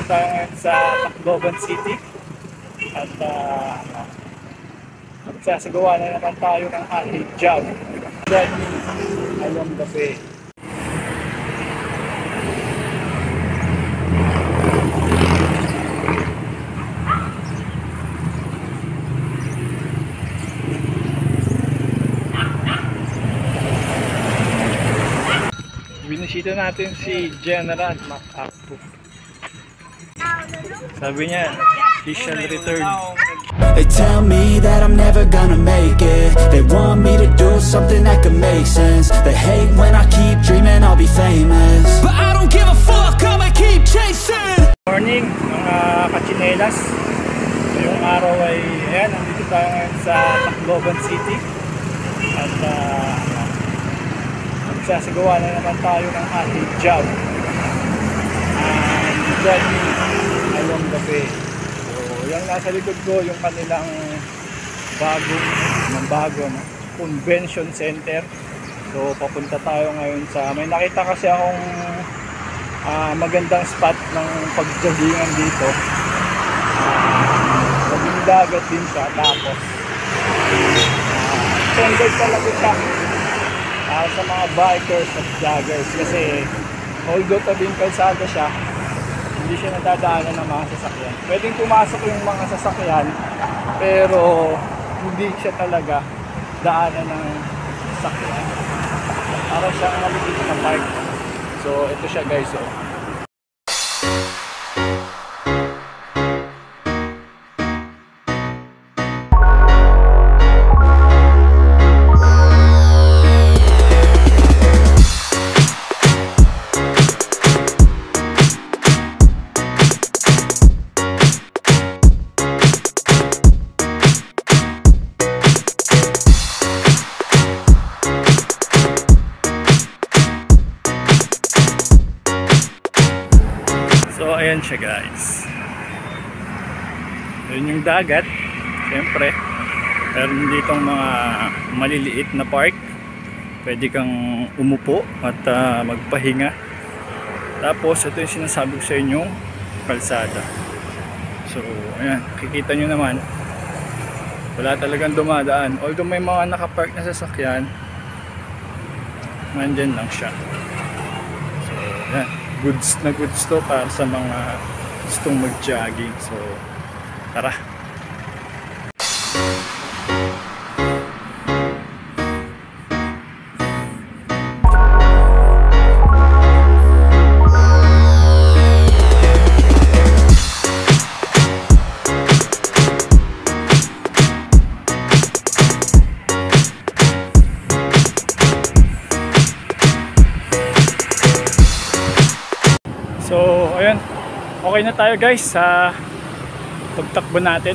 Tayo ngayon sa Tacloban City at magsasagawa na naman tayo ng ating job jogging along the way. Binisita natin si General MacArthur. Sabi niya, he shall return. They tell me that I'm never gonna make it. They want me to do something that could make sense. They hate when I keep dreaming I'll be famous, but I don't give a fuck, I'ma keep chasing. Morning mga kachinelas. Ngayong araw ay ayan, nandito tayo ngayon sa Tacloban City at magsasagawa na naman tayo ng ating job jogging along the way. So yung nasa likod ko yung kanilang bago convention center. So papunta tayo ngayon sa, may nakita kasi akong magandang spot ng pagjoggingan dito. Maging dagat din siya, tapos standard talaga siya sa mga bikers at joggers, kasi although tabing kalsada siya, hindi siya nadadaanan ng mga sasakyan. Pwedeng pumasok yung mga sasakyan, pero hindi siya talaga daanan ng sasakyan. Para siyang maliit na park. So ito siya guys, oh. So ayan siya guys. Yun yung dagat. Siyempre meron ditong mga maliliit na park. Pwede kang umupo at magpahinga. Tapos ito yung sinasabi ko sa inyong kalsada. So ayan, kikita nyo naman, wala talagang dumadaan. Although may mga nakapark na sasakyan, nandyan lang siya. So ayan, goods na goods to para sa mga gustong mag-jogging. So tara. So ayun, okay na tayo guys sa pagtakbo natin.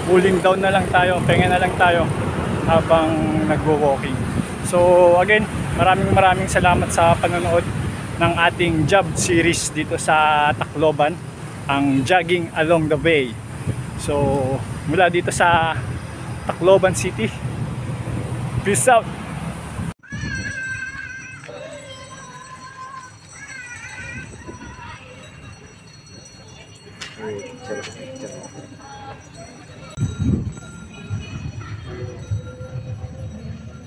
Cooling down na lang tayo, pahinga na lang tayo habang nagwo-walking. So again, maraming salamat sa panonood ng ating job series dito sa Tacloban, ang Jogging Along the Way. So mula dito sa Tacloban City, peace out.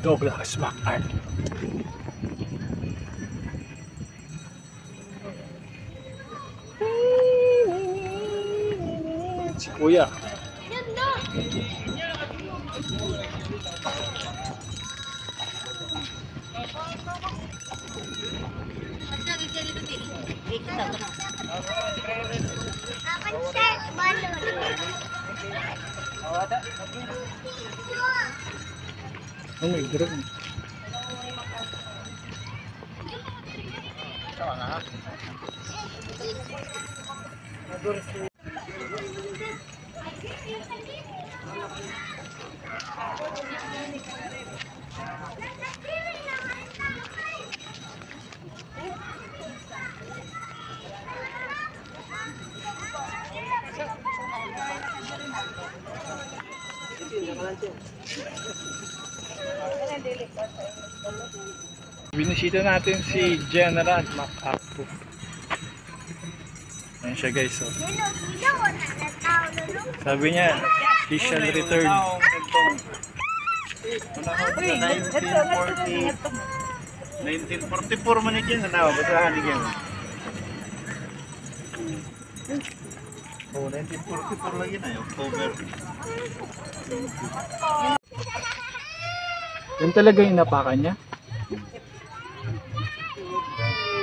Douglas MacArthur. Si Kuya. Oh my God. Binisita natin si General MacArthur. Ayan siya guys. So. Sabi niya, he shall return. 1944 man yun na nawa, basahan ni Gem. Oh, 1944 lagi na, October. Yan talaga yung napakan niya.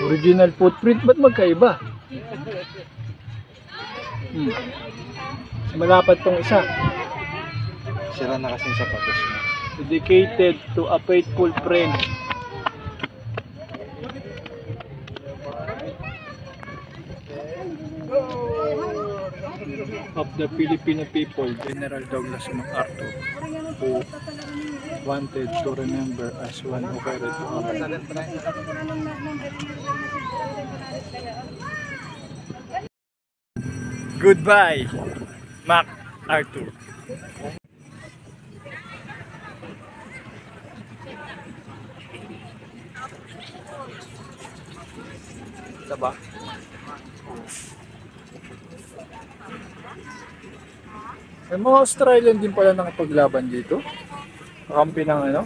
Original footprint, ba't magkaiba? Malapad tong isa. Sira na kasi yung sapatos niya. Dedicated to a faithful friend. Of the Filipino people, General Douglas MacArthur, who wanted to remember as one who carried to honor. Goodbye, MacArthur. Diba? May mga Australian din pala nakapaglaban dito. Kakampi ng ano.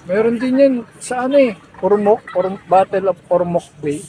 Meron din yan sa ano eh, Battle of Ormoc Bay.